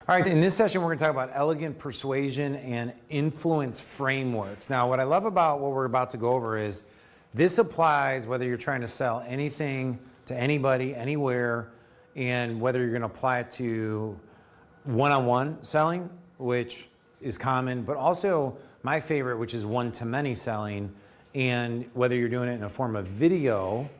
All right, in this session, we're going to talk about elegant persuasion and influence frameworks. Now, what I love about what we're about to go over is this applies whether you're trying to sell anything to anybody, anywhere, and whether you're going to apply it to one-on-one selling, which is common, but also my favorite, which is one-to-many selling, and whether you're doing it in a form of video,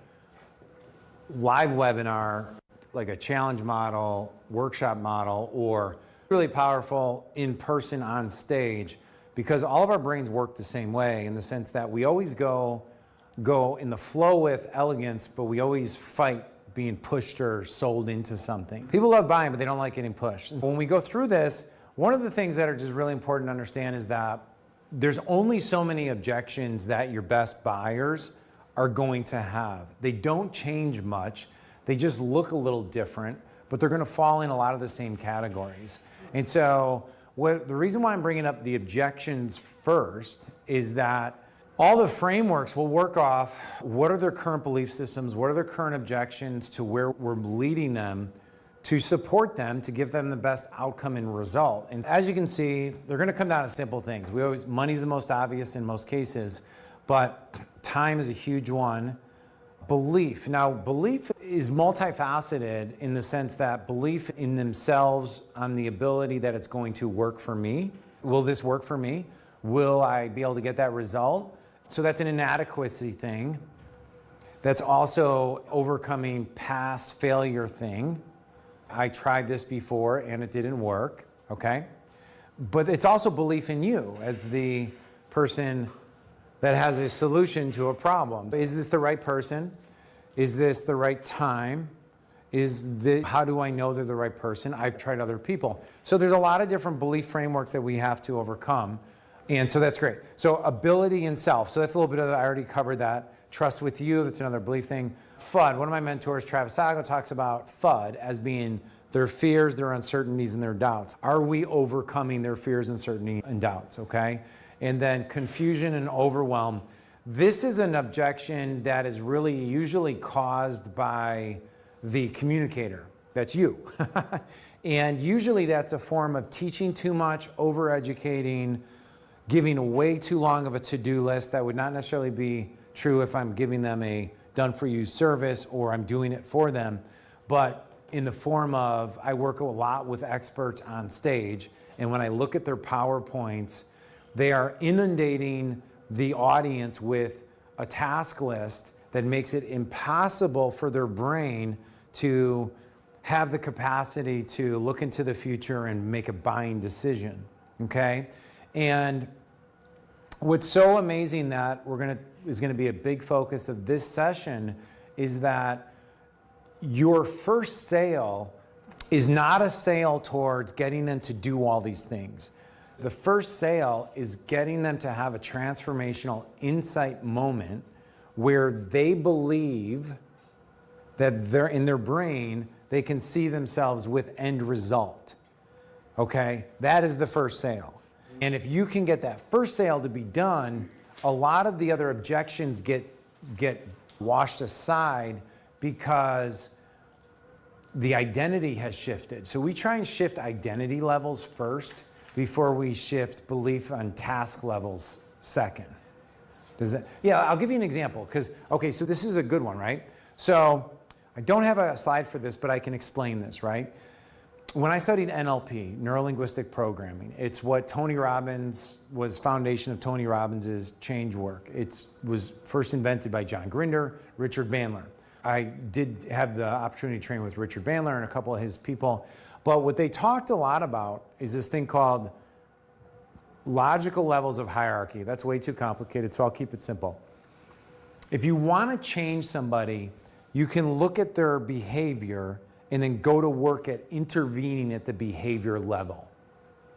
live webinar, like a challenge model, workshop model, or really powerful in person on stage, because all of our brains work the same way in the sense that we always go in the flow with elegance, but we always fight being pushed or sold into something. People love buying, but they don't like getting pushed. And when we go through this, one of the things that are just really important to understand is that there's only so many objections that your best buyers are going to have. They don't change much. They just look a little different, but they're going to fall in a lot of the same categories. And so the reason why I'm bringing up the objections first is that all the frameworks will work off what are their current belief systems, what are their current objections to where we're leading them to support them, to give them the best outcome and result. And as you can see, they're going to come down to simple things. Money's the most obvious in most cases, but time is a huge one. Belief. Now, belief is multifaceted in the sense that belief in themselves on the ability that it's going to work for me. Will this work for me? Will I be able to get that result? So that's an inadequacy thing. That's also overcoming past failure thing. I tried this before and it didn't work, okay? But it's also belief in you as the person that has a solution to a problem. Is this the right person? Is this the right time? How do I know they're the right person? I've tried other people. So there's a lot of different belief frameworks that we have to overcome. And so that's great. So ability in self. So that's a little bit of I already covered that. Trust with you, that's another belief thing. FUD, one of my mentors, Travis Sago, talks about FUD as being their fears, their uncertainties, and their doubts. Are we overcoming their fears, uncertainty, and doubts, okay? And then confusion and overwhelm. This is an objection that is really usually caused by the communicator. That's you. And usually that's a form of teaching too much, overeducating, giving way too long of a to-do list. That would not necessarily be true if I'm giving them a done-for-you service or I'm doing it for them. But in the form of, I work a lot with experts on stage, and when I look at their PowerPoints, they are inundating the audience with a task list that makes it impossible for their brain to have the capacity to look into the future and make a buying decision, okay? And what's so amazing that is gonna be a big focus of this session is that your first sale is not a sale towards getting them to do all these things. The first sale is getting them to have a transformational insight moment where they believe that they're in their brain, they can see themselves with end result, okay? That is the first sale. And if you can get that first sale to be done, a lot of the other objections get washed aside because the identity has shifted. So we try and shift identity levels first before we shift belief on task levels second. Yeah, I'll give you an example, because, okay, so this is a good one, right? So I don't have a slide for this, but I can explain this, right? When I studied NLP, neuro-linguistic programming, it's what was foundation of Tony Robbins' change work. It was first invented by John Grinder, Richard Bandler. I did have the opportunity to train with Richard Bandler and a couple of his people. But what they talked a lot about is this thing called logical levels of hierarchy. That's way too complicated, so I'll keep it simple. If you want to change somebody, you can look at their behavior and then go to work at intervening at the behavior level.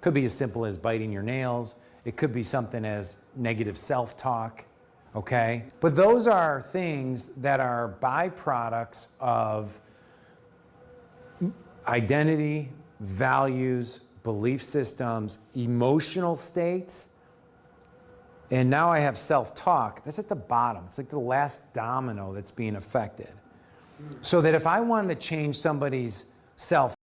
Could be as simple as biting your nails. It could be something as negative self-talk, okay? But those are things that are byproducts of identity, values, belief systems, emotional states, and now I have self-talk. That's at the bottom. It's like the last domino that's being affected. So that if I wanted to change somebody's self